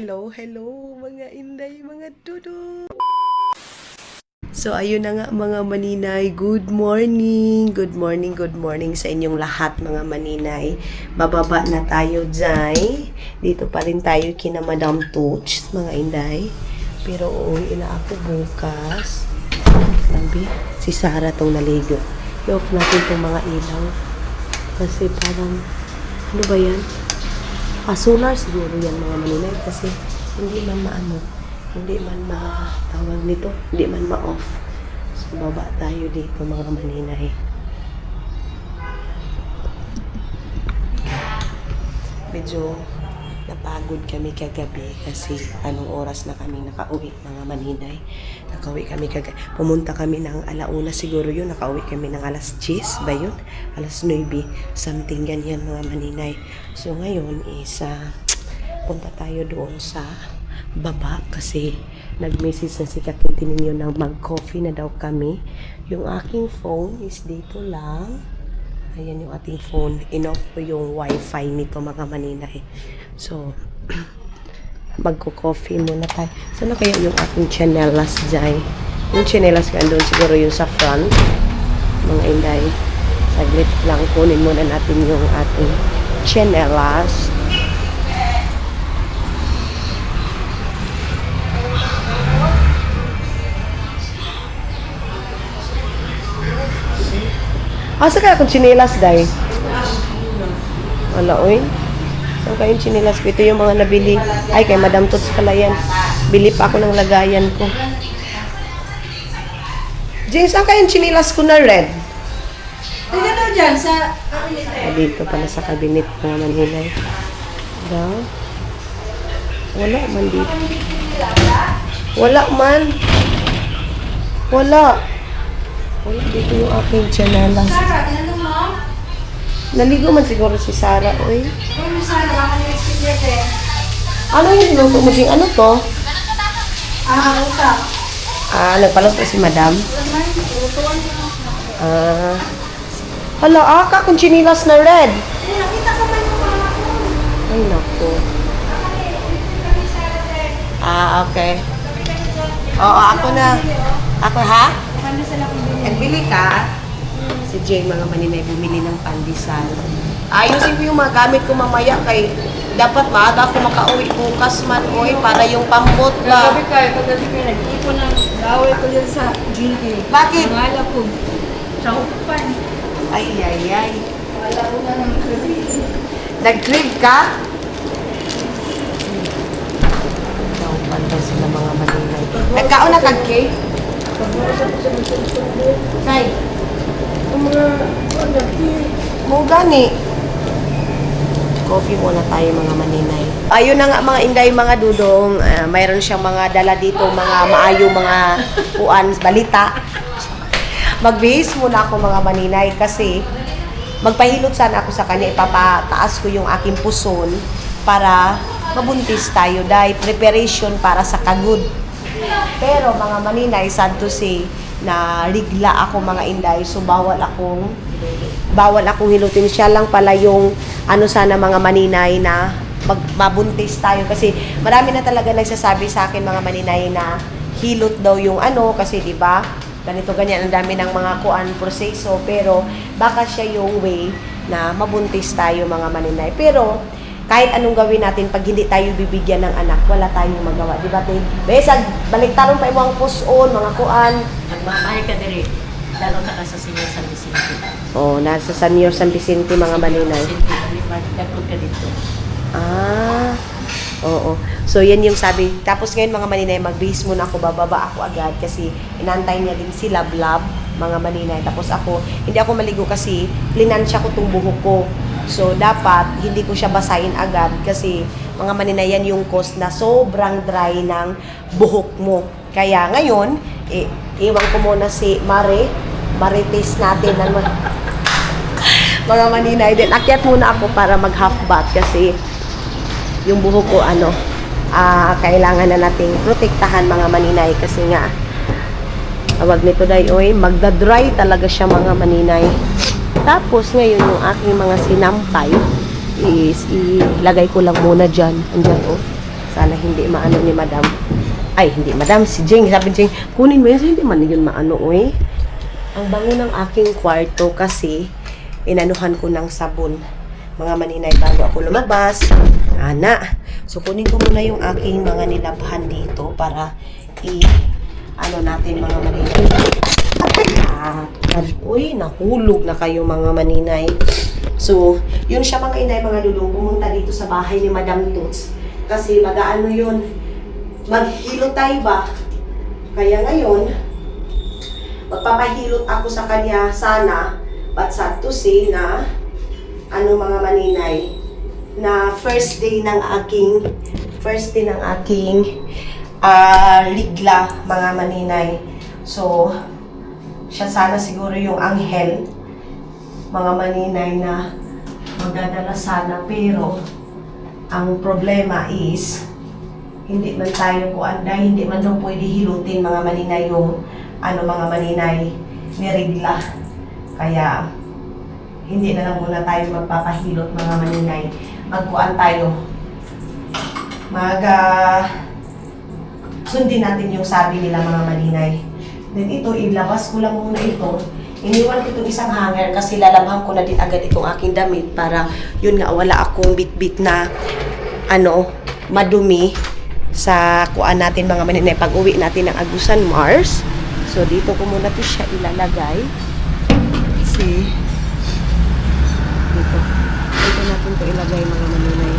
Hello, hello mga inday, mga dudu. So ayun na nga mga maninay, good morning, good morning, good morning sa inyong lahat mga maninay. Bababa na tayo dyan. Dito pa rin tayo kina Madam Toots mga inday. Pero uuwi na ako bukas. Sabi, si Sarah tong naligo. I-off natin tong mga ilaw. Kasi parang, ano ba yan? Solar siguro yan mga maninay kasi hindi man hindi man tawag nito, hindi man ma-off. So, baba tayo dito mga maninay. Medyo napagod kami kagabi kasi anong oras na kami nakauwi mga maninay. Nakauwi kami kagabi. Pumunta kami ng alauna siguro yun. Nakauwi kami ng alas 10 ba yun? Alas 9. Something ganyan mga maninay. So ngayon is punta tayo doon sa baba kasi nag-message na si Kakinti ninyo na mag-coffee na daw kami. Yung aking phone is dito lang. Ayan yung ating phone. Inoff ko yung wifi nito mga maninay. So, magko-coffee muna tayo. Sana kaya yung ating chanelas dyan? Yung chanelas ka doon siguro yung sa front. Mga inday. Saglit lang. Kunin muna natin yung ating chanelas. Asa kaya akong chinelas, day? Wala, oy. Saan kayong chinelas ko? Ito yung mga nabili. Ay, kay Madam Toots pala yan. Bili pa ako ng lagayan ko. James, saan kayong chinelas ko na red? Tingnan mo dyan sa... Dito pala sa cabinet mga manhinay. Daw. Wala man dito. Wala man. Wala. Wala dito yung aking chinelas. Sarah, tinanong mo? Naligo man siguro si Sarah, oy. Kung Sarah, baka nag-expect eh. Ano yung niluto mo ding ano to? Utak. Nagpaluto si Madam. Utuan ko. Hala, kung chinilas na red. Nakita ko man yung mama ko. Ay, naku. Okay. Oo, ako na. Ako, ha? Kami sila kung din. Nagbili ka? Si Jay, mga maninay, bumili ng pandesal. Ayusin ko yung mga gamit ko mamaya kay dapat maaga ako makauwi bukas man, oy, para yung pambot ba. Kagabi kayo, nag-ipon ng laway ko dyan sa GK. Bakit? Pangalap ko. Sa upan. Ay, ay, ay. Wala ko na ng gabi. Nag-crib ka? Naupan daw sila mga maninay. Nagkaon na kag-cake? Pag-uusap ko sa magsusundo. Kay, Ang mga mo gani. Coffee muna tayo mga maninay. Ayun na nga mga inday, mga dudong. Mayroon siyang mga dala dito, mga maayong mga puan, balita. Magbihis muna ako mga maninay kasi magpahilot sana ako sa kanya. Ipapataas ko yung aking puson para mabuntis tayo dahil preparation para sa kagud. Pero mga maninay, sad to say, na rigla ako mga inday, so bawal akong hilutin. Siya lang pala yung sana mga maninay na mabuntis tayo kasi marami na talaga nagsasabi sa akin mga maninay na hilot daw yung kasi di ba ganito ganyan ang dami ng mga proseso, pero baka siya yung way na mabuntis tayo mga maninay. Pero kahit anong gawin natin, pag hindi tayo bibigyan ng anak, wala tayong magawa. Di ba, Tay? Besag, baliktaron pa ibang puson, mga kuan. Nagmamahal ka diri. Lalo ka sa Senyor San Vicente. Nasa Senyor San Vicente, mga maninay. Dagkod ka dito. Oo. So, yan yung sabi. Tapos ngayon, mga maninay, magbihis muna ako, bababa ako agad kasi inantay niya din si Lablab, mga maninay. Tapos ako, hindi ako maligo kasi plinansya ko itong buhok ko. So, dapat, hindi ko siya basahin agad kasi mga maninay, yan yung cause na sobrang dry ng buhok mo. Kaya ngayon, iwan ko muna si Marites natin ng mga maninay. Then, akyat muna ako para mag-half bath kasi yung buhok ko, kailangan na nating protektahan mga maninay kasi nga, tawag nito oy, magda-dry talaga siya mga maninay. Tapos, ngayon yung aking mga sinampay is ilagay ko lang muna dyan. Andyan, Sana hindi maano ni madam. Ay, hindi madam, si Jing. Sabi ni Jing, kunin mo yun. So, hindi man yun maano, uy. Ang bango ng aking kwarto kasi inanuhan ko ng sabon. Mga maninay bago ako lumabas. Ana. So, kunin ko muna yung aking mga nilabhan dito para ano natin mga maninay. Uy, nahulog na kayo mga maninay. So, yun siya mga inay, mga dudong, pumunta dito sa bahay ni Madam Toots. Kasi mag-ano yun, maghilot tayo ba? Kaya ngayon, magpapahilot ako sa kanya sana, but sad to say na, ano mga maninay, na first day ng aking ligla mga maninay. So, siya sana siguro yung anghel mga maninay na magdadala sana, pero ang problema is hindi man tayo kuanday, hindi man daw pwede hilutin mga maninay yung mga maninay ni Rigla. Kaya hindi na lang muna tayo magpapahilot mga maninay. Magkuan tayo. Sundin natin yung sabi nila mga maninay. Then ito, ilabas ko lang muna ito. Iniwan ko itong isang hanger kasi lalabhan ko na din agad itong aking damit para yun nga wala akong bit-bit na madumi sa kuan natin mga maninay pag uwi natin ng Agusan Mars. So dito ko muna ito siya ilalagay. Kasi dito natin ito ilagay mga maninay.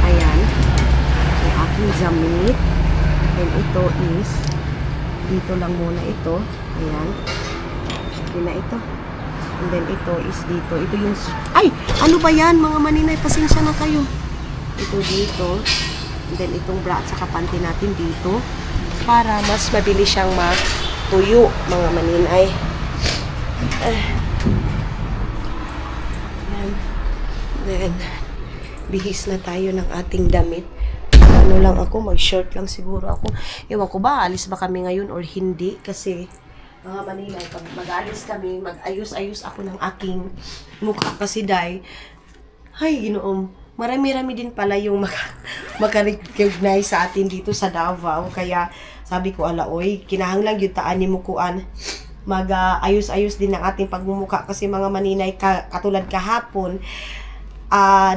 Ayan. Yung aking damit. And ito is dito lang muna ito. Ayan. Na ito. And then ito is dito. Ito yung... Ay! Ano ba yan mga maninay? Pasensya na kayo. Ito dito. And then itong bra at saka panty natin dito. Para mas mabilis siyang matuyo mga maninay. Then, bihis na tayo ng ating damit. Ano lang ako, mag-short lang siguro ako. Ewan ko ba, alis ba kami ngayon or hindi? Kasi mga maninay, pag mag-alis kami, mag-ayos-ayos ako ng aking mukha kasi day, ay, ginoom, marami-rami din pala yung makarecognize sa atin dito sa Davao. Kaya sabi ko, alaoy, kinahanglang yun taan ni Mukuan, mag-ayos-ayos din ng ating pagmumukha kasi mga maninay, katulad kahapon,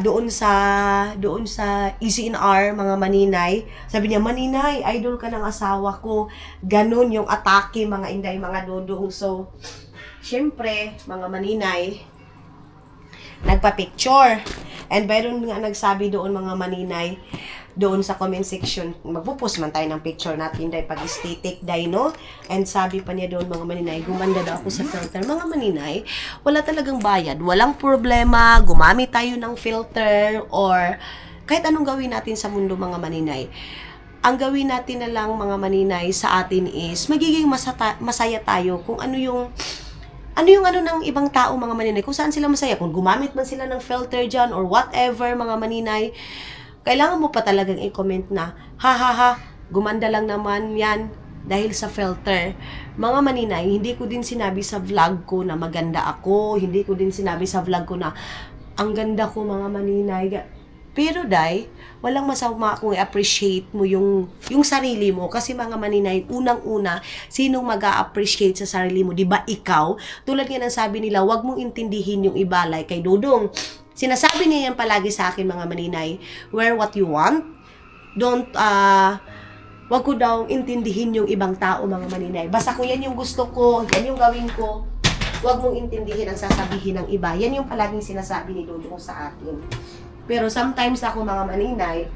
doon sa ECNR mga maninay, sabi niya, maninay, idol ka ng asawa ko. Ganon yung atake mga inday, mga dudong. So, syempre, mga maninay, nagpa-picture. And mayroon nga nagsabi doon mga maninay, doon sa comment section, magpo-post man tayo ng picture natin day pag aesthetic day, no? And sabi pa niya doon mga maninay, gumanda daw ako sa filter. Mga maninay, wala talagang bayad, walang problema, gumamit tayo ng filter or kahit anong gawin natin sa mundo mga maninay. Ang gawin natin na lang mga maninay sa atin is magiging masaya tayo kung ano yung ng ibang tao mga maninay, kung saan sila masaya, kung gumamit man sila ng filter dyan or whatever mga maninay. Kailangan mo pa talagang i-comment na, ha, gumanda lang naman yan dahil sa filter. Mga maninay, hindi ko din sinabi sa vlog ko na maganda ako, hindi ko din sinabi sa vlog ko na ang ganda ko mga maninay. Pero day, walang masama kung i-appreciate mo yung sarili mo. Kasi mga maninay, unang-una, sinong mag-a-appreciate sa sarili mo? Diba ikaw? Tulad nga ng sabi nila, wag mong intindihin yung ibalay kay Dudong. Sinasabi niya yan palagi sa akin mga maninay, wear what you want. Wag ko daw intindihin yung ibang tao mga maninay. Basta kung yan yung gusto ko, yan yung gawin ko, wag mong intindihin ang sasabihin ng iba. Yan yung palaging sinasabi ni Dudong sa akin. Pero sometimes ako mga maninay,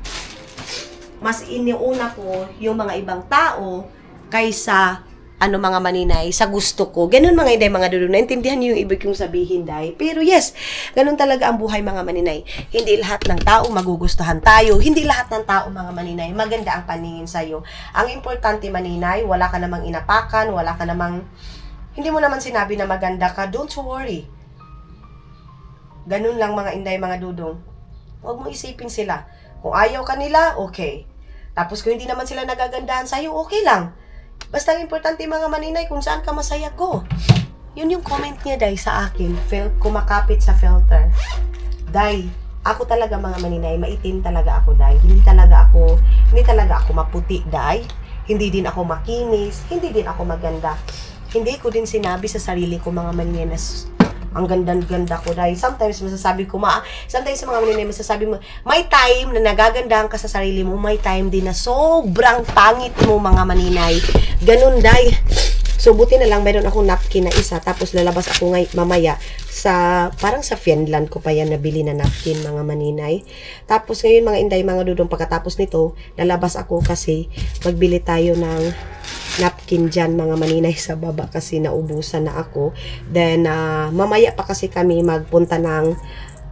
mas iniuna ko yung mga ibang tao kaysa mga maninay sa gusto ko. Ganun mga inday, mga dulo. Naintindihan niyo yung ibig kong sabihin, day. Pero yes, ganun talaga ang buhay mga maninay. Hindi lahat ng tao magugustuhan tayo. Hindi lahat ng tao mga maninay maganda ang paningin sa'yo. Ang importante maninay, wala ka namang inapakan, hindi mo naman sinabi na maganda ka, don't worry. Ganun lang mga inday, mga dudong. Huwag mo isipin sila. Kung ayaw ka nila, okay. Tapos kung hindi naman sila nagagandahan sa'yo, okay lang. Basta ang importante mga maninay, kung saan ka masaya, go. Yun yung comment niya, day, sa akin. Kumakapit sa filter. Day, Ako talaga mga maninay, maitim talaga ako dahil hindi talaga ako maputi dahil hindi din ako makinis, hindi din ako maganda. Hindi ko din sinabi sa sarili ko mga maninay na ang ganda-ganda ko dahil sometimes masasabi ko, sometimes sa mga maninay masasabi mo, may time na nagagandahan ka sa sarili mo, may time din na sobrang pangit mo mga maninay. Ganun dahil. So, buti na lang, meron akong napkin na isa, tapos lalabas ako mamaya parang sa Finland ko pa yan nabili na napkin, mga maninay. Tapos ngayon, mga inday, mga dudong, pagkatapos nito, lalabas ako kasi magbili tayo ng napkin dyan, mga maninay, sa baba kasi naubusan na ako. Then, mamaya pa kasi kami magpunta ng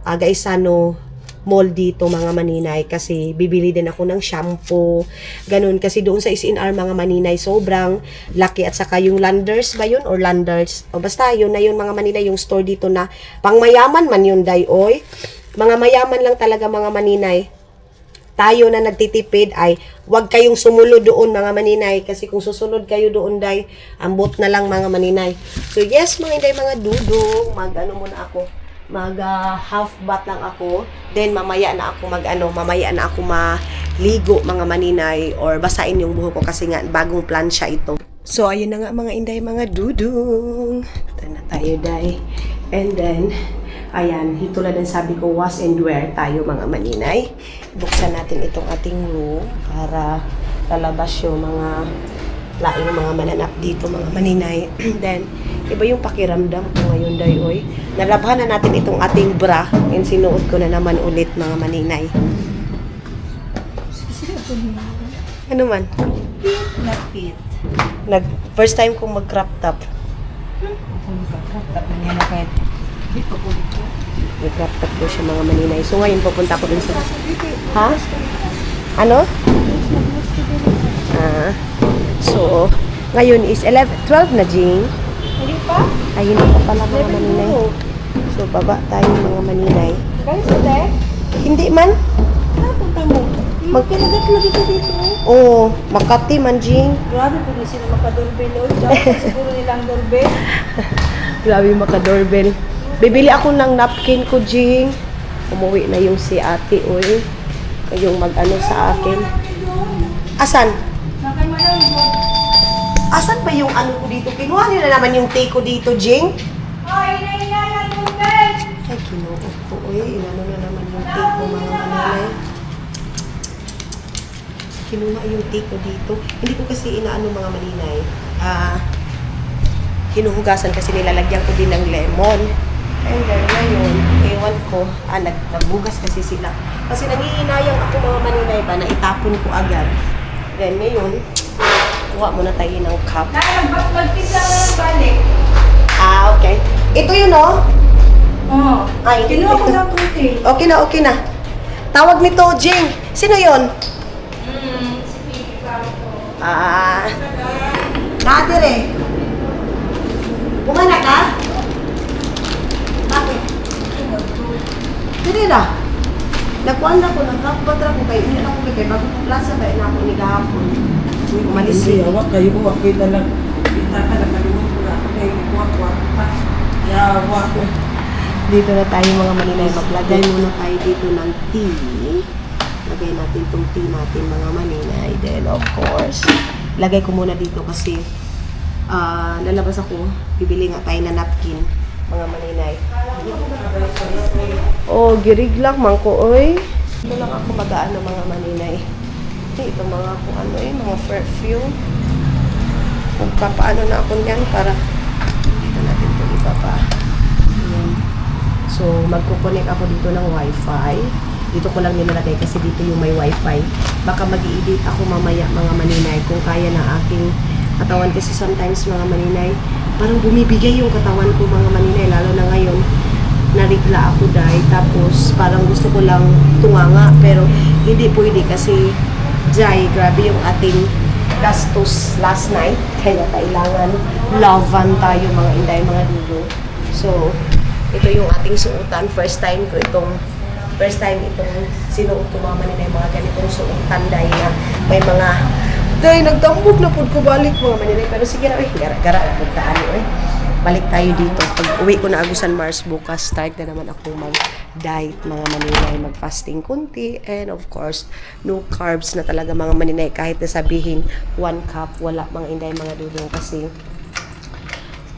Gaisano Mall dito mga maninay kasi bibili din ako ng shampoo, ganun, kasi doon sa SNR mga maninay sobrang laki, at saka yung Landers ba yun or Landers o basta yun na yun mga maninay, yung store dito na pangmayaman man yun day, oy mga mayaman lang talaga mga maninay. Tayo na nagtitipid ay wag kayong sumunod doon mga maninay, kasi kung susunod kayo doon day, ambot na lang mga maninay. So yes mga inday, mga dudong, muna ako, mag half bath lang ako, then mamaya na ako maligo mga maninay, or basain yung buhok ko kasi nga bagong plansya ito. So ayun na nga mga inday, mga dudong, ito na tayo day, and then ayan, tulad ng sabi ko, wash and wear tayo mga maninay. Buksan natin itong ating room para lalabas yung mga laing mga mananap dito mga maninay. Then iba yung pakiramdam ko ngayon day, oy. Nalabhan na natin itong ating bra and sinuot ko na naman ulit mga maninay. Ano man? Napit. First time kong mag-crop top. Mag-crop top ko siya mga maninay. So ngayon pupunta ko dun sa... Ha? Ano? So, ngayon is 12 na, Jing. Hindi pa? Ayun na pa pala mga maninay. So, baba tayo mga maninay. Galing sa te? Hindi man. Punta mo. Magkinagat mo dito. Oo, Makati man, Jing. Grabe po na sila makadoorbell. Diyan siguro nilang doorbell. Grabe maka-doorbell. Bibili ako ng napkin ko, Jing. Umuwi na yung si ate, oy. Yung mag-ano sa akin. Asan? Asan ba yung ano ko dito? Kinuha niyo na naman yung tea ko dito, Jing. Ay, kinuha ko. Uy, inano na naman yung tea ko, mga mananay. Kinuha yung tea ko dito. Hindi ko kasi inaano mga maninay. Hinuhugasan kasi nilalagyan ko din ng lemon. And then ngayon, ewan ko, nagbugas kasi sila. Kasi nangihinayang ako mga maninay ba na itapon ko agad. Then ngayon, kuha muna tayo ng cup. Magpisa na ng balik. Okay. Ito yun, oh. Oo. Ay, Kinuha ko ito. ng puti. Okay na. Tawag nito, Jing. Sino yun? Si Pipi Paro ko. Nadire. Bumana ka? Bakit? Hindi na. Nagkuhan na ko, nagkakabatra ko kayo. Hindi na ko kay bago kong plasa ba na ako ni kahapon. Umalis Hindi, siya. awak kayo, okay na lang. Kita ka na kalimutan ko na. Okay, wak pa. Yawak. Dito na tayo mga maninay. Maglagay muna tayo dito ng tea. Lagay natin itong tea natin mga maninay. Then of course, lagay ko muna dito kasi lalabas ako. Bibili nga tayo na napkin mga maninay. Oh, girig lang man ko, oy. Ito lang ako mag-aano mga maninay. Ito mga kung ano mga perfume. Kung papaano na ako niyan para dito natin ito ibaba. Ayan. So, magkukonek ako dito ng wifi. Dito ko lang nilalagay kasi dito yung may wifi. Baka mag-i-edit ako mamaya mga maninay kung kaya na aking katawan kasi sometimes mga maninay parang bumibigay yung katawan ko mga maninay, lalo na ngayon narigla ako dahil tapos parang gusto ko lang tunganga pero hindi pwede kasi Jai, grabe yung ating gastos last night kaya kailangan lavan tayo mga inday, mga dugo. So ito yung ating suotan, first time itong sinuot ko mga maninay, mga ganitong suotan dahil na may mga dahil nagtambog na po ko balik mga maninay, pero sige na, gara-gara na puntaan nyo balik tayo dito. Pag uwi ko na Agusan Mars bukas, start na naman ako mag-diet, mga maninay, mag-fasting kunti, and of course, no carbs na talaga mga maninay. Kahit na sabihin, 1 cup, wala mga inday, mga dudong. Kasi,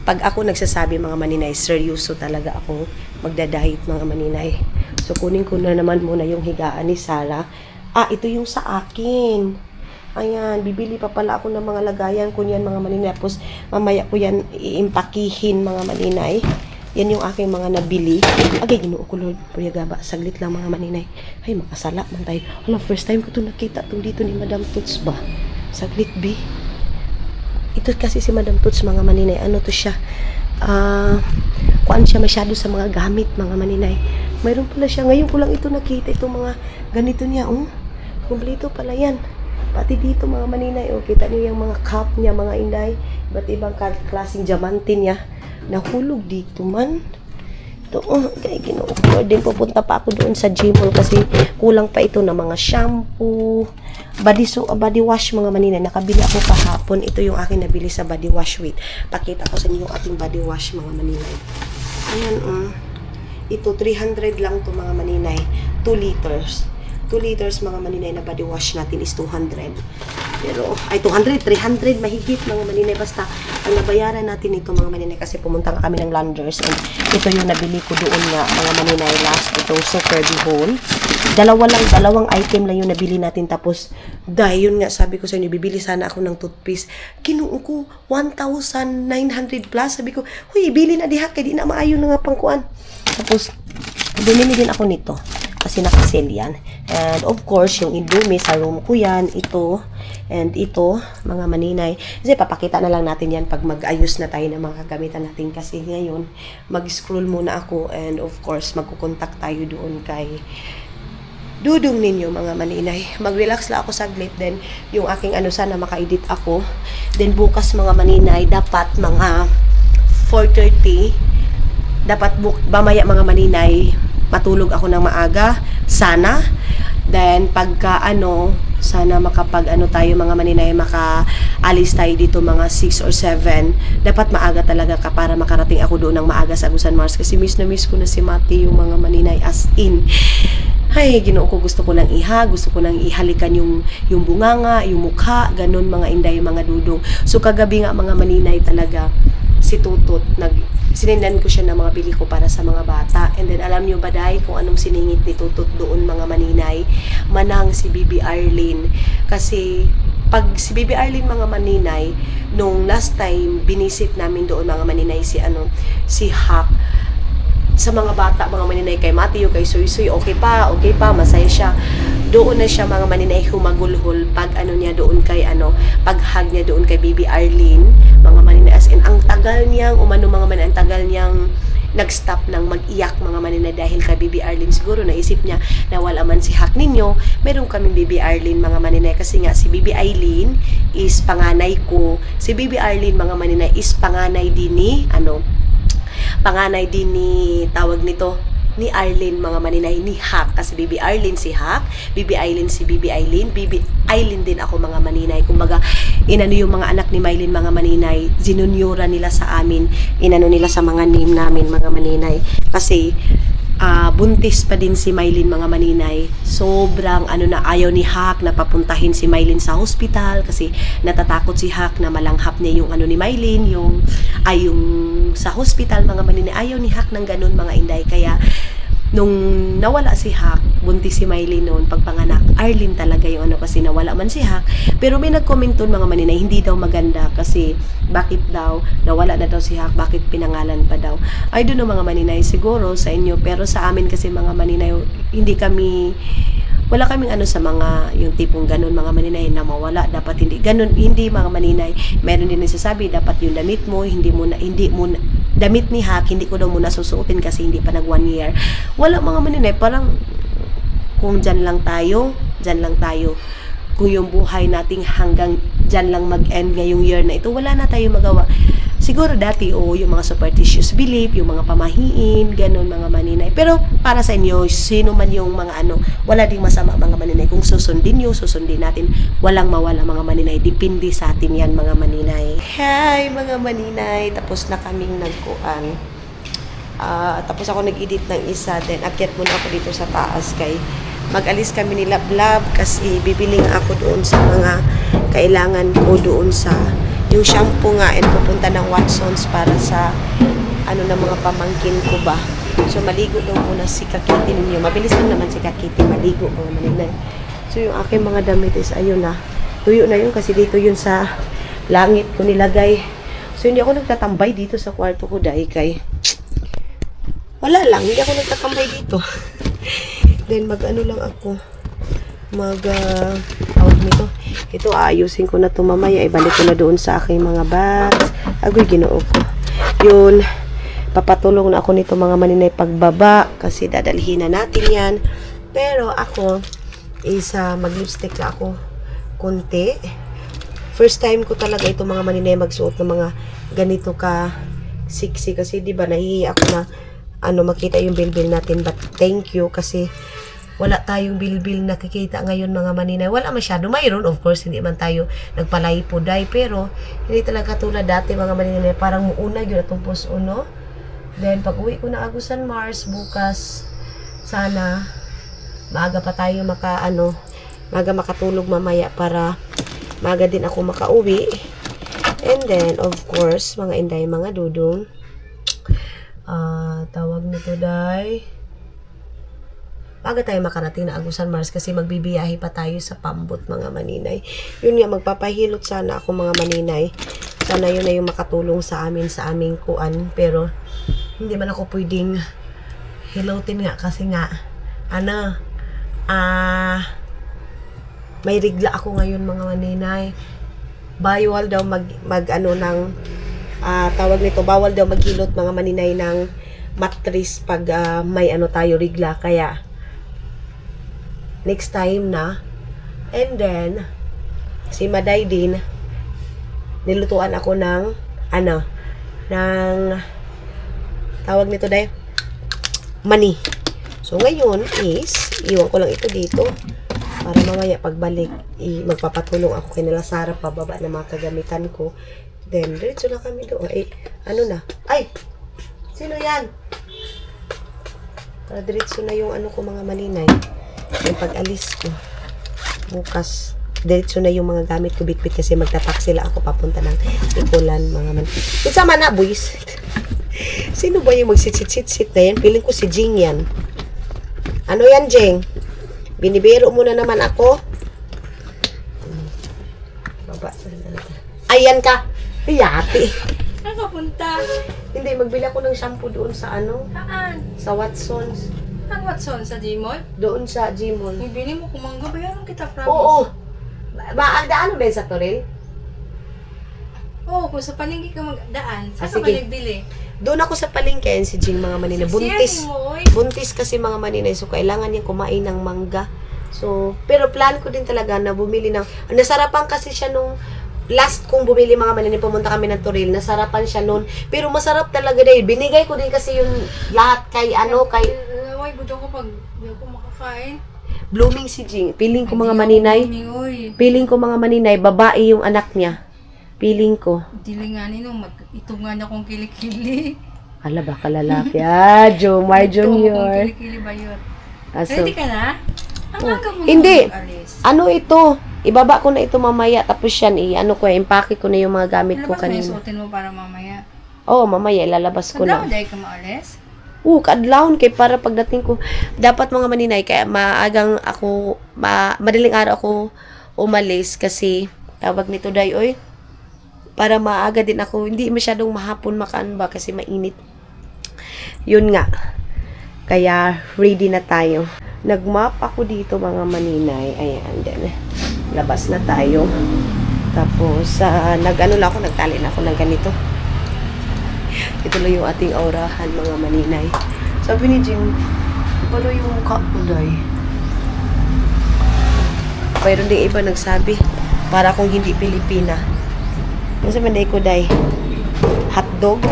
pag ako nagsasabi mga maninay, seryoso talaga ako magda-diet mga maninay. So, kunin ko na naman muna yung higaan ni Sarah. Ito yung sa akin. Ayan, bibili pa pala ako ng mga lagayan ko yan mga maninay. Tapos mamaya ko yan iimpakihin mga maninay. Yan yung aking mga nabili. Agay, ginoo ko Lord. Puyagaba, saglit lang mga maninay. Ay, makasala man tayo. Hala, first time ko to nakita itong dito ni Madam Toots ba? Saglit, B. Ito kasi si Madam Toots mga maninay. Ano to siya? Kuan siya masyado sa mga gamit mga maninay. Mayroon pala siya. Ngayon ko lang ito nakita. Itong mga ganito niya. Kumplito pala yan. Pati dito mga maninay, kita niyo yung mga cup niya, mga inday. Iba't ibang klaseng diamante niya. Nahulog dito man. Ito, kaya ginoo ko din. Pupunta pa ako doon sa Gmall kasi kulang pa ito na mga shampoo, body wash mga maninay. Nakabili ako kahapon. Ito yung aking nabili sa body wash. Wait, pakita ko sa inyo yung ating body wash mga maninay. Ayan, ito 300 lang to mga maninay. 2 liters. 2 liters mga maninay na body wash natin is 200. Pero, 200, 300, mahigit mga maninay. Basta, ang nabayaran natin ito mga maninay kasi pumunta ka kami ng Landers. And ito yung nabili ko doon nga mga maninay last. Itong super bihon. Dalawang item lang yung nabili natin. Tapos, dahil yun nga, sabi ko sa inyo, bibili sana ako ng toothpaste. Kinuha ko 1,900 plus. Sabi ko, huy, bili na diha, kaya di na maayon na nga pangkuan. Tapos, bumili din ako nito. Kasi naka-sale yan. And of course, yung Indomie sa room ko yan, ito, and ito, mga maninay. Kasi papakita na lang natin yan pag mag-ayos na tayo ng mga kagamitan natin. Kasi ngayon, mag-scroll muna ako, and of course, magkukontak tayo doon kay Dudong ninyo, mga maninay. Mag-relax lang ako saglit, then yung aking sana maka-edit ako. Then bukas mga maninay, dapat mga 4:30, dapat mamaya mga maninay, matulog ako ng maaga, sana. Then, pagka sana makapag tayo mga maninay, makaalis tayo dito mga 6 or 7. Dapat maaga talaga ka para makarating ako doon ng maaga sa Agusan Mars. Kasi miss na miss ko na si Mati, yung mga maninay, as in. Ay, ginoo ko, gusto ko nang gusto ko nang ihalikan yung bunganga, yung mukha, ganun mga inday, mga dudong. So, kagabi nga mga maninay talaga, si Tutot, sinindan ko siya ng mga bili ko para sa mga bata. And then, alam nyo ba dahil kung anong siningit ni Tutot doon mga maninay? Manang si Bibi Arlene. Kasi, pag si Bibi Arlene mga maninay, nung last time, binisit namin doon mga maninay si Hak. Sa mga bata, mga maninay, kay Matthew, kay Suy, okay pa, masaya siya. Doon na siya mga maninay humagulhol pag niya doon kay pag-hug niya doon kay Bibi Arlene, mga maninay, as in ang tagal niyang mga maninay, ang tagal niyang nag-stop ng mag-iyak mga maninay dahil kay Bibi Arlene. Siguro naisip niya na wala man si Hak ninyo, meron kaming Bibi Arlene mga maninay, kasi nga si Bibi Aileen is panganay ko, si Bibi Arlene mga maninay is panganay din ni tawag nito ni Arlene mga maninay, ni Hak. Kasi Bibi Arlene si Hak, Bibi Aileen si Bibi Aileen, Bibi Aileen din ako mga maninay. Kumbaga, yung mga anak ni Mylene mga maninay, zinunyura nila sa amin, nila sa mga name namin mga maninay. Kasi, buntis pa din si Mylene mga maninay. Sobrang ayaw ni Hak na papuntahin si Mylene sa hospital kasi natatakot si Hak na malanghap niya yung ni Mylene, yung sa hospital mga maninay. Ayaw ni Hak ng ganun mga inday. Kaya nung nawala si Hak, buntis si Mylene noon, pagpanganak, Arlene talaga yung kasi nawala man si Hak. Pero may nag-comment doon mga maninay, hindi daw maganda kasi bakit daw nawala na daw si Hak, bakit pinangalan pa daw. I don't know mga maninay, siguro sa inyo, pero sa amin kasi mga maninay, wala kaming sa mga yung tipong ganun mga maninay na mawala, dapat hindi ganun, hindi mga maninay. Meron din nagsasabi dapat yung damit mo hindi mo damit ni Hak hindi ko daw muna susuotin kasi hindi pa nag 1 year. Wala mga maninay, parang kung dyan lang tayo, kung yung buhay nating hanggang dyan lang mag-end ngayong year na ito, wala na tayo magawa. siguro dati, yung mga superstitious belief, yung mga pamahiin, ganun mga maninay. Pero para sa inyo, sino man yung mga wala ding masama mga maninay. Kung susundin nyo, susundin natin. Walang mawala mga maninay. Depende sa atin yan mga maninay. Hi mga maninay, tapos na kaming nagkuan. Tapos ako nag-edit ng isa, then akyat muna ako dito sa taas kay mag-alis kami ni Lablab kasi bibiling ako doon sa mga kailangan ko doon sa yung shampoo nga and pupunta ng Watsons para sa ng mga pamangkin ko ba. So maligo daw muna si Kakiti ninyo. Mabilis lang naman si Kakiti maligo mga maninay. So yung aking mga damit is ayun na. Tuyo na yun kasi dito yun sa langit ko nilagay. So hindi ako nagtatambay dito sa kwarto ko dahil kay wala lang, hindi ako nagtatambay dito. Then lang ako. Tawag nito. Ito ayusin ko na ito mamaya. Ibalik ko na doon sa aking mga bags. Agoy, ginoo ko. Yun. Papatulong na ako nito mga maninay pagbaba. Kasi dadalhin na natin yan. Pero ako mag-lipstick na ako. Konti. First time ko talaga ito mga maninay magsuot ng mga ganito ka sexy. Kasi diba nahihiya ako na makita yung bilbil natin, but thank you kasi wala tayong bilbil nakikita ngayon mga maninay. Wala masyado, mayroon of course, hindi man tayo nagpalay-puday, pero hindi talaga tulad dati mga maninay, parang muuna yun atong puso. Then pag uwi ko na Agusan Mars bukas, sana maaga pa tayo maaga makatulog mamaya para maaga din ako makauwi. And then of course mga inday mga dudong, tawag nito day, maaga tayo makarating na Agusan Mars kasi magbibiyahe pa tayo sa Pambot mga maninay. Yun nga, magpapahilot sana ako mga maninay. Sana yun na yung makatulong sa aming kuan. Pero hindi man ako pwedeng hilotin nga kasi nga may rigla ako ngayon mga maninay. Bawal daw tawag nito, bawal daw maghilot mga maninay ng mattress pag may tayo rigla, kaya next time na. And then si Maday din nilutuan ako ng tawag nito day mani. So ngayon is iwan ko lang ito dito para mamaya pagbalik magpapatulong ako kay nila Sara pababa ng mga kagamitan ko. Then, diretso na kami doon. Ay! Sino yan? Diretso na yung ko mga maninay. Yung pag-alis ko. Bukas. Diretso na yung mga gamit ko bitbit kasi magtataksi lang ako papunta ng Ikulan mga maninay. Isa man na, boys. Sino ba yung magsit-sit-sit na yan? Piling ko si Jing yan. Ano yan, Jing? Binibiro mo na naman ako. Baba. Ayan ka. Yati. Saan ka punta? Hindi, magbili ako ng shampoo doon sa Saan? sa Watsons. Ang Watson sa Gmall? Doon sa Gmall. Bibili mo kumangga, bayaran kita, promise. Oo. Maagdaan mo ba sa Toril? Oo, kung sa palengke ka magdaan, saan ka sige. ba nagbili? Doon ako sa palengke, si Jing mga maninay. Buntis. Siyahin mo, oy. Buntis kasi mga maninay. So, kailangan niya kumain ng mangga. So, pero plan ko din talaga na bumili ng... Nasarapan kasi siya nung... Last kong bumili mga maninay, pumunta kami ng Toril, nasarapan siya noon. Pero masarap talaga dahil binigay ko din kasi yung lahat kay kay... Laway, gusto ko pag hindi ako makakain. Blooming si Jing. Feeling ko mga maninay. Feeling ko mga maninay, babae yung anak niya. Feeling ko. Dilinganin nung itungan akong kilikili. Hala ba kalalaki? Jomar Junior. Kilikili ba yun? Aso. Ready ka na? Ang aga mo Hindi. mag-alis. Ito? Ibaba ko na ito mamaya. Tapos yan, impake ko na yung mga gamit ko Labas mo yung kanina. suotin mo para mamaya. Oo, mamaya, ilalabas ko na. Kadlaw, dahil ka maalis? Kadlawon kay para pagdating ko. Dapat mga maninay, kaya madaling araw ako umalis kasi, tawag nito day, oy. Para maaga din ako, hindi masyadong mahapon makaan ba kasi mainit. Yun nga. Kaya, ready na tayo. Nagmap ako dito mga maninay. Ayan, then, labas na tayo. Tapos, nagtali na ako ng ganito. Ito lang yung ating aurahan mga maninay. Sabi ni Jim, paano yung mukha ko, day? Mayroon din iba nagsabi, para kung hindi Pilipina. Yung sabi na ko, day, hotdog.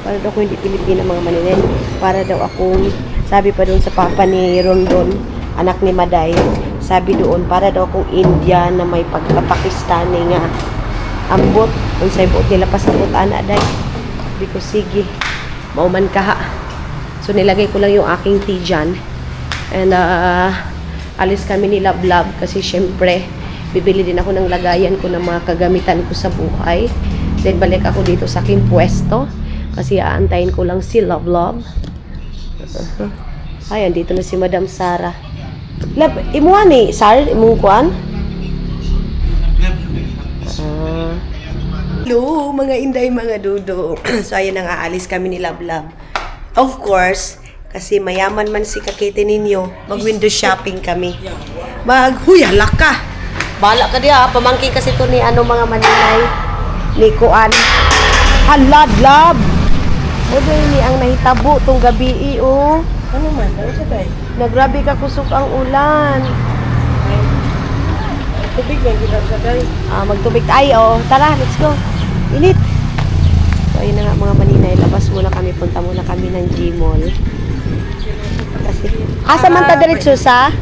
Para daw ako hindi Pilipina mga maninay. Para daw akong, sabi pa doon sa papa ni Rondon, anak ni Maday, sabi doon, para daw akong Indian na may pagka-Pakistani nga ambot. Unsay buot nila pasabot ana day. Sabi ko, sige, mauman ka ha. So nilagay ko lang yung aking tea dyan. And alis kami ni Love Love kasi syempre, bibili din ako ng lagayan ko ng mga kagamitan ko sa buhay. Then balik ako dito sa aking pwesto. Kasi aantayin ko lang si Love Love. Ay, andito na si Madam Sara. Love, imuha ni Sar, imong kuan? Hello, mga inday, mga dudo. So, ayan na nga, alis kami ni Love Love. Of course, kasi mayaman man si kakete ninyo, mag-window shopping kami. Huy, halak ka! Bahala ka diya, pamangkin kasi to ni ano mga maninay, ni Kuan. Halad, Love! O ni ang nahitabo tong gabi, oh. Ano man? Ano sa day? Nagrabe ka kusok ang ulan. Tubig lang gila sa day. Magtubig tayo. Tara, let's go. Init. So, ayun na nga mga maninay. Labas muna kami. Punta muna kami ng Gmall. Kasi, asa man ta diretso sa?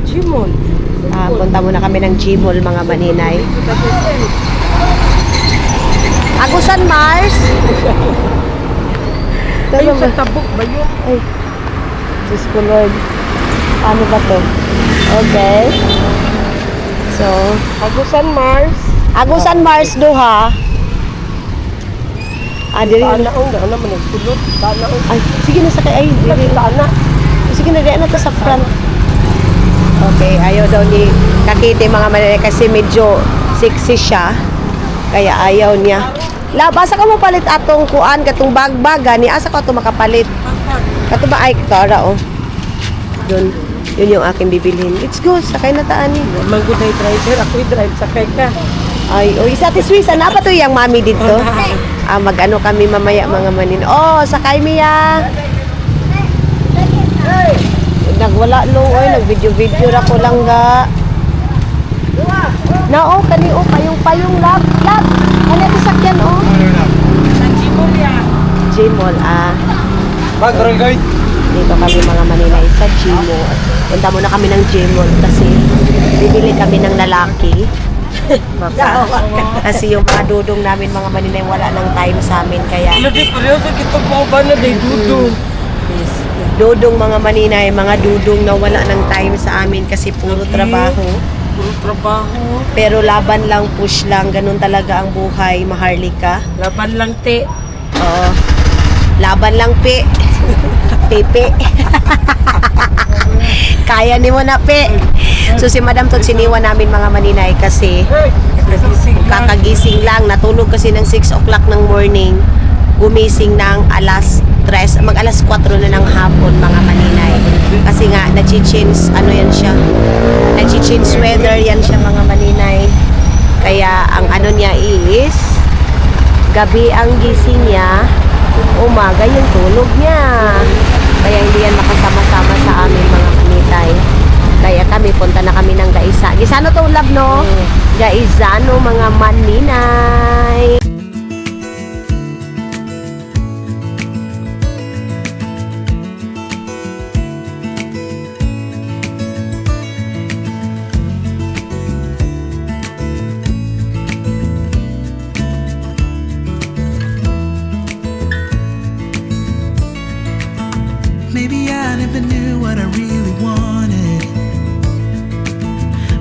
Gmall. Punta muna kami ng Gmall mga maninay. Agusan Mars. Ayun sa tabok ba yun? Ay, Diyos ko Lord. Paano ba to? Okay. So, Agusan Mars. Agusan Mars duha. Diri na. Taanaong na naman nagsulot. Taanaong. Ay, sige na sakay. Ay, diri Taana. sige na diyan na to sa front. Okay, ayaw daw ni Kakite mga mananay kasi medyo sexy siya. Kaya ayaw niya. Lab, asa ka mo palit atong kuan, katong bag-baga ni asa ka to makapalit. Kato ba ay kara oh. Doon, yun yung aking bibilhin. Let's go, sakay na taan ni. Manggod ay driver. Ako'y drive. Sakay ka. Ay, oh, isa tiswisa na pa to yung mami dito. Mag-ano kami mamaya mga manin. Oh, sakay miya. Nagwala lo, oy, nag-video-video ra ko lang ga. Na oh, kani oh, payong lab. Ano ito sakyan oh? Gmall Mag-roll Dito kami mga maninay sa Gmall. Punta muna kami ng Gmall kasi bibili kami ng lalaki. Kasi yung mga dudong namin mga maninay wala nang time sa amin kaya Lagi pareho sa kitang ba na day dudong. dudong mga maninay, mga dudong na wala nang time sa amin kasi puro trabaho. Puro trabaho. Pero laban lang, push lang, ganun talaga ang buhay, maharlika. Laban lang te. Oo. Laban lang, pe. Pepe. Kaya ni mo na, pe. So, si Madam Tot, siniwa namin mga maninay kasi kakagising lang. Natulog kasi ng 6 o'clock ng morning. Gumising ng alas 3, mag-alas 4 na ng hapon, mga maninay. Kasi nga, nag-change, ano yan siya? Nag-change weather yan siya, mga maninay. Kaya, ang ano niya is, gabi ang gising niya, umaga yung tulog niya. Kaya hindi yan makasama-sama sa amin mga manitay. Kaya kami, punta na kami ng Gaisa. Gisano to love, no? Gaisano mga maninay. Maybe I never knew what I really wanted,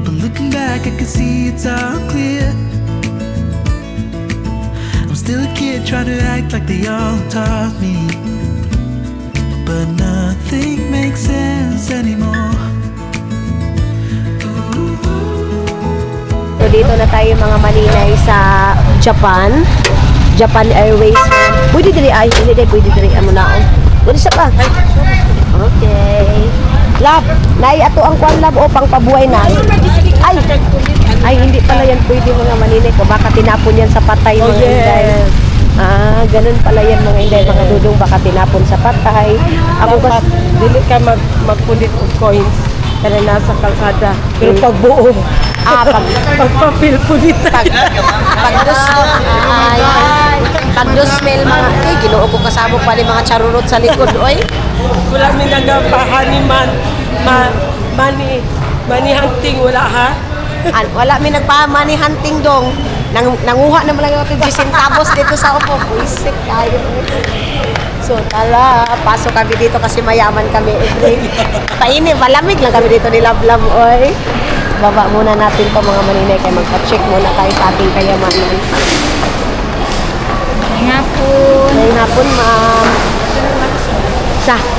but looking back I can see it's all clear. I'm still a kid trying to act like they all taught me, but nothing makes sense anymore. So dito na tayo mga maninay sa Japan Airways. Pwede diri ay, hindi diri pwede diri amo na. Pwede sa pa. Okay. Love, nay ato ang kwan love o pang pabuhay na. Ay hindi pala yan pwede mga maninay ko. Baka tinapon yan sa patay mga inday. Ganun pala yan mga inday, mga dudong baka tinapon sa patay. Ako Dapat bas dili ka magpulit og coins kana nasa kalsada. Pero pag buo Pagpapil po dito. Pag-dusmel mga, ay, ginoo ko kasama pa ni mga charurot sa likod, oy. Wala mi nagapahani man. Mani hunting, wala ha? Wala mi nagpa-money hunting dong. Nanguha naman lang ako 20 centavos dito sa upo. Buisik kayo. So, tala, pasok kami dito kasi mayaman kami. Painit, malamig lang kami dito ni Lablam, oy. Baba muna natin pa mga maninay kaya magpa-check muna tayo sa ating kayamanan. Nga po. Ngayong hapon, ma'am.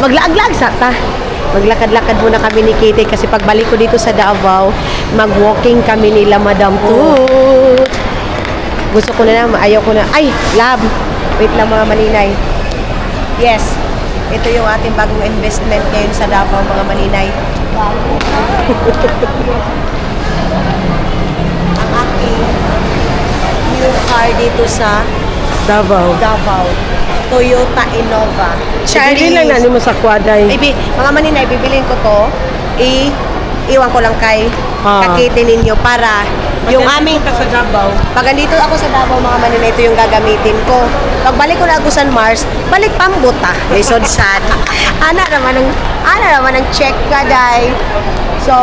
Maglaag-laag ta. Maglakad-lakad muna kami ni Kitty kasi pagbalik ko dito sa Davao, mag-walking kami nila Madam Tut. Gusto ko na ayaw ko na. Ay, lab. Wait lang mga maninay. Yes. Ito yung ating bagong investment ngayon sa Davao mga maninay. Ang aking new car dito sa Davao. Toyota Innova. Bili lang na mo sa kwaday. Mga maninay, bibilin ko to. Iwan ko lang kay kakitin ninyo para yung aming ka sa Davao. pag andito ako sa Davao mga maninay, ito yung gagamitin ko. Pagbalik ko na Agusan Mars, balik pambuta. Lisod sad. Ana naman ang check ka, day. So,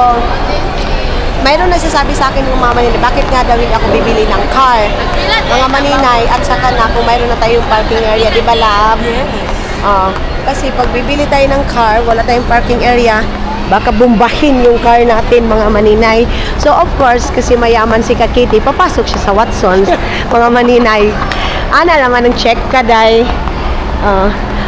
mayroon nagsasabi sa akin ng mga maninay, bakit nga daw hindi ako bibili ng car? Mga maninay, at saka na kung mayroon na tayong parking area, di ba, lab? Kasi pag bibili tayo ng car, wala tayong parking area, baka bumbahin yung car natin, mga maninay. So, of course, kasi mayaman si Kakiti, papasok siya sa Watsons, mga maninay. Ana naman ang check ka, day.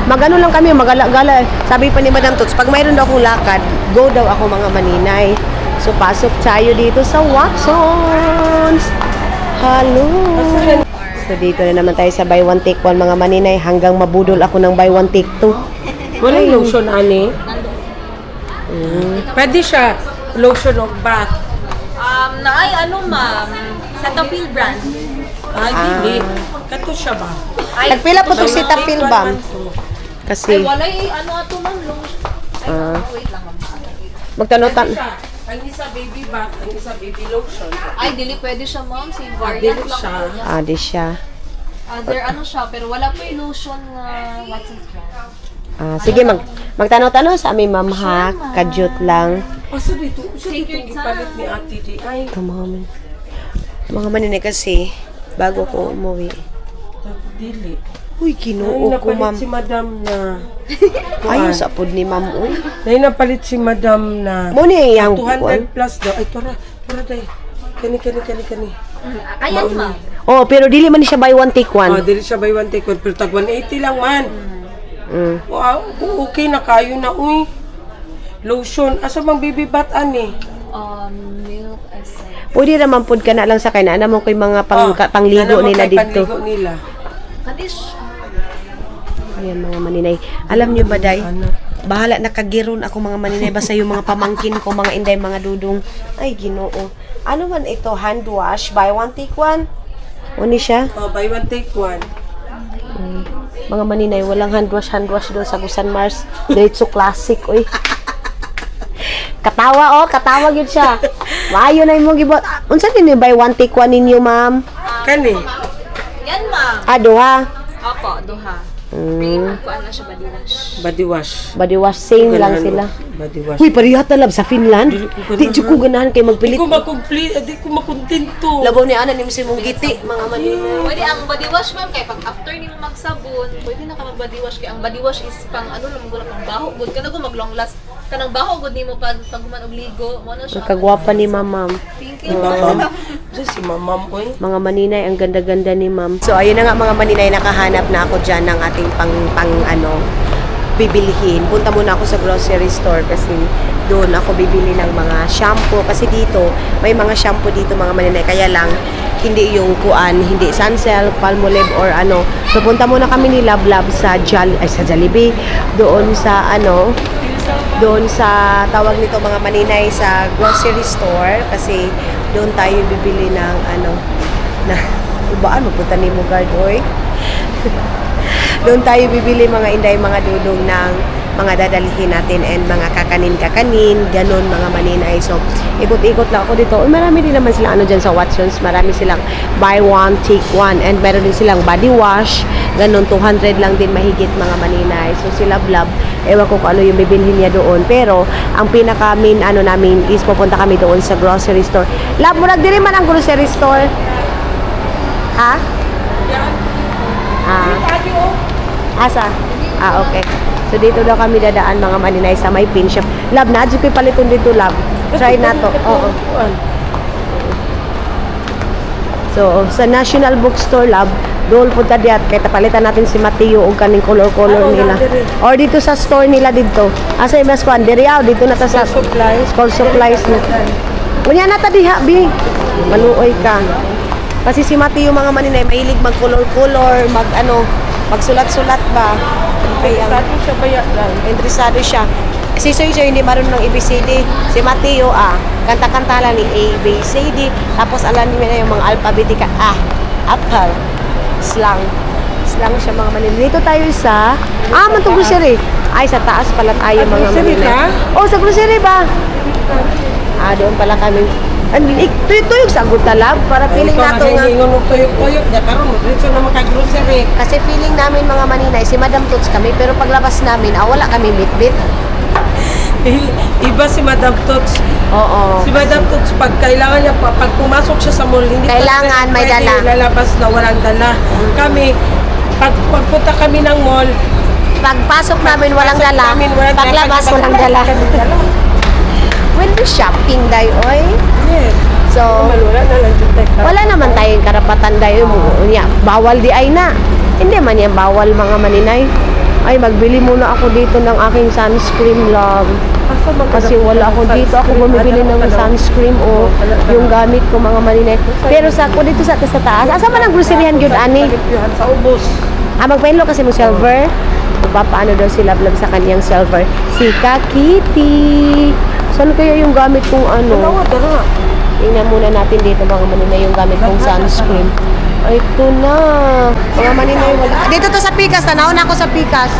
Magano lang kami, magala-gala. Sabi pa ni Madam Tots, pag mayroon daw akong lakad, go daw ako mga maninay. So, pasok tayo dito sa Watsons. Hello. So, dito na naman tayo sa buy one take one mga maninay hanggang mabudol ako ng buy one take two. Walang lotion, ani? Pwede siya. Lotion of bath. ma'am, Cetaphil brand. Ay, dili. Kato siya ba? Nagpila po to si Tafil, bam. Kasi, Walay, ato ma'am, wait lang ma'am. magtanutan. Ang isa baby bath, ang isa baby lotion. Ay, dili pwede siya ma'am, same Dili variant lang siya. po niya. Di siya. Other siya, pero wala po yung lotion na Watson's brand. Sige, magtanong-tanong sa amin, ma'am, ha? Kadyot lang. O, so dito. So Take dito your ipalit ni Ate Di. Ay, Mga maninay kasi, bago ko umuwi. dili. Uy, Ay, kinuo ko, ma'am. napalit si Madam na... Ayos sa pod ni ma'am, uy. Ay, napalit si Madam na... Muna yung 200 plus daw. Ay, tora day. Kani. Ayan ma'am. Oh, pero dili man siya buy one take Oh, one. dili siya buy one take one. Pero tag 180 lang man. Wow, kung okay na kayo na, uy. Lotion. Asa bang baby bath, ani? Milk essence. Pwede naman pod ka na lang sa kanya. Ano mo kay mga pangligo nila dito. Pangligo nila. Kadish. Ayan mga maninay. Alam niyo ba, day? Bahala nakagiron ako mga maninay. Basta yung mga pamangkin ko, mga inday, mga dudong. Ay, ginoo. Ano man ito? Hand wash? Buy one take one? Uni siya? Oh, buy one take one. Mga maninay, walang hand wash doon sa Agusan Mars. Diretso classic, uy. Katawa yun siya. Maayo na yung gibot. Unsa din yung buy one take one ninyo, ma'am? Kani? Yan ma'am. Duha. Opo, duha. Kuan na siya body wash. Body wash. Body wash, same lang Ganahan sila. mo. Body wash. Uy, pariha talab sa Finland. Dili ko Di ko ganahan kay Di magpilit. ko makomplete, di ko makontento. Labaw ni ana ni si mong giti, mga maninay. Pwede ang body wash ma'am kay pag after nimo magsabon, pwede na ka mag body wash kay ang body wash is pang lang mula pang baho gud kana go mag long last kanang baho gud nimo pag human og ligo mo na siya. Kagwapa ni ma'am. Thank you. Mamam. Si mamam, oy. Mga maninay, ang ganda-ganda ni ma'am. So, ayun na nga mga maninay, nakahanap na ako dyan ng ating bibilihin. Punta muna ako sa grocery store kasi doon ako bibili ng mga shampoo. Kasi dito, may mga shampoo dito mga maninay. Kaya lang, hindi yung hindi Sunsilk, Palmolive or ano. So, punta muna kami ni Lablab sa Jollibee. Doon sa doon sa tawag nito mga maninay sa grocery store kasi doon tayo bibili ng na ubaan mapunta ni mo guard oy. Doon tayo bibili mga inday mga dudong ng mga dadalhin natin and mga kakanin, ganun mga maninay. So, ikot-ikot lang ako dito. Marami din naman silang ano dyan sa Watsons. Marami silang buy one, take one. And meron din silang body wash. Ganun, 200 lang din mahigit mga maninay. So, sila Love, ewan ko kung ano yung bibilhin niya doon. Pero, ang pinaka-main ano namin is pupunta kami doon sa grocery store. Love, murag din man ang grocery store. Ha? Asa? Okay. So, dito daw kami dadaan mga maninay sa may pin shop. Love, na-adjust ko yung paliton dito, Love. Try na to. Oo. So, sa National Bookstore, Love, doon punta diyan. Kaya palitan natin si Mateo o kaning color-color nila. Or dito sa store nila dito. Asa yung mas kuhan? Dito na ta sa school supplies na. Unya na ta diha, Bi. Maluoy ka. Kasi si Mateo mga maninay, mahilig mag-color-color, magsulat-sulat ba? Interesado siya ba yan? Interesado siya. Si Soy hindi marunong ng ABCD. Si Mateo, kanta-kanta lang ni A, B, C, D. Tapos alam niya yung mga alphabetica. Apple. Slang. Slang siya mga maninay. Dito tayo sa, mantong grocery. Ay, sa taas pala tayo mga maninay. Oh, sa grocery ba? Doon pala kami. Tuyok sa Gutalab para feeling nato nga. Tuyok-tuyok na karon mo dito na maka-grocery. Kasi feeling namin mga maninay, si Madam Toots kami, pero paglabas namin, wala kami bit-bit. Iba si Madam Toots. Oo. Si Madam Toots, pag kailangan niya, pag pumasok siya sa mall, hindi Kailangan may dala. lalabas na walang dala. Kami, pagpunta kami ng mall, Pagpasok namin walang dala, paglabas walang dala. When we shopping, oy. yes. So, Wala na lang dito. wala naman tayong karapatan dayo mo. Bawal di ay na. Hindi man yan bawal mga maninay. Ay, magbili muna ako dito ng aking sunscreen, Love. Kasi wala ako dito. Ako bumibili ng sunscreen o yung gamit ko mga maninay. Pero sa ako dito sa taas. Asa man ang groceryhan yun, ani? Sa ubos. Magpainlo kasi mo silver. Magpapaano daw si Love sa kanyang silver. Si Kitty. Saan kaya yung gamit kong ano? Tingnan muna natin dito mga maninay yung gamit kong sunscreen. Ay, ito na. Mga maninay wala. Dito to sa Pikas. Tanaw na ako sa Pikas.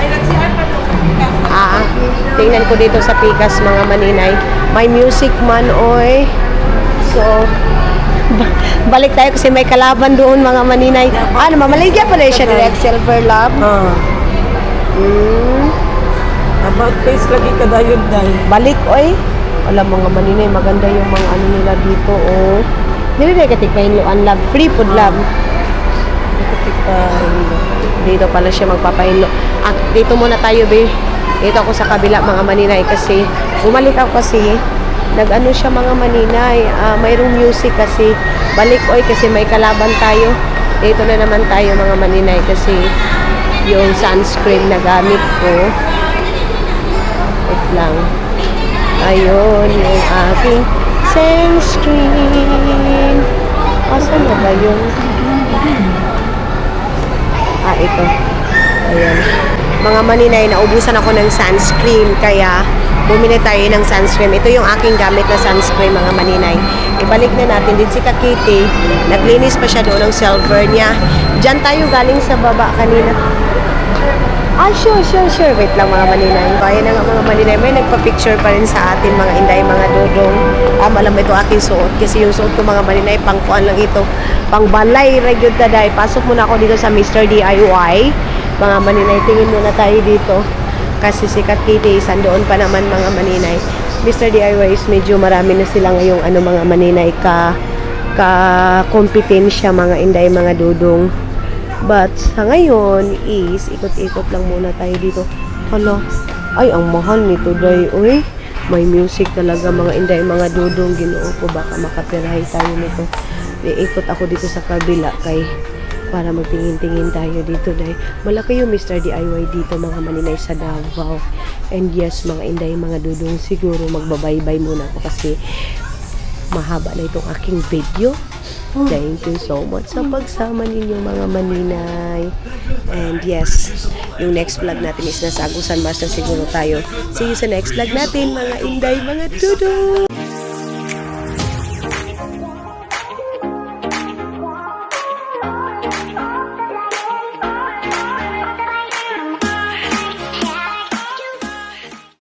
Tingnan ko dito sa Pikas mga maninay. May music man, oy. So, balik tayo kasi may kalaban doon mga maninay. Mamaligya pa rin siya direct silver, Love. About face lagi kadayon dahil. Balik, oy. Wala mga maninay, maganda yung mga ano nila dito, oh. Dili na katikpahin loan, Love. Free food, Love. Dito pala siya magpapahinlo. Dito muna tayo, be. Dito ako sa kabila, mga maninay, kasi bumalik ako kasi nag-ano siya mga maninay. Mayroong music kasi. Balik, oy, kasi may kalaban tayo. Dito na naman tayo, mga maninay, kasi yung sunscreen na gamit ko. Wait lang. Ayun, yung aking sunscreen. Asan na ba yun? Ito. Ayan. Mga maninay, naubusan ako ng sunscreen, kaya bumili tayo ng sunscreen. Ito yung aking gamit na sunscreen, mga maninay. Ibalik na natin din si Kakiti. Naglinis pa siya doon ng silver niya. Diyan tayo galing sa baba kanina. Sure. Wait lang mga maninay. Ayan na nga mga maninay. May nagpa-picture pa rin sa atin mga inday, mga dodong. Alam mo ito aking suot. Kasi yung suot ko mga maninay, pangkuan lang ito. Pang balay, regular taday. Pasok muna ako dito sa Mr. DIY. Mga maninay, tingin muna tayo dito. Kasi si Kitty, sandoon pa naman mga maninay. Mr. DIY is medyo marami na sila ngayong mga maninay ka-kompetensya mga inday, mga dodong. But sa ngayon is ikot-ikot lang muna tayo dito. Hala, ay ang mahal nito day. Uy, may music talaga mga inday, mga dodong. Ginoo ko, baka makapirahay tayo nito. Iikot ako dito sa kabila kay para magtingin-tingin tayo dito day. Malaki yung Mr. DIY dito mga maninay sa Davao. And yes mga inday, mga dodong, siguro magbabaybay muna ako kasi mahaba na itong aking video. Thank you so much sa pagsama ninyo mga maninay. And yes, yung next vlog natin is nasa Agusan Mas na siguro tayo. See you sa next vlog natin mga inday, mga dudong.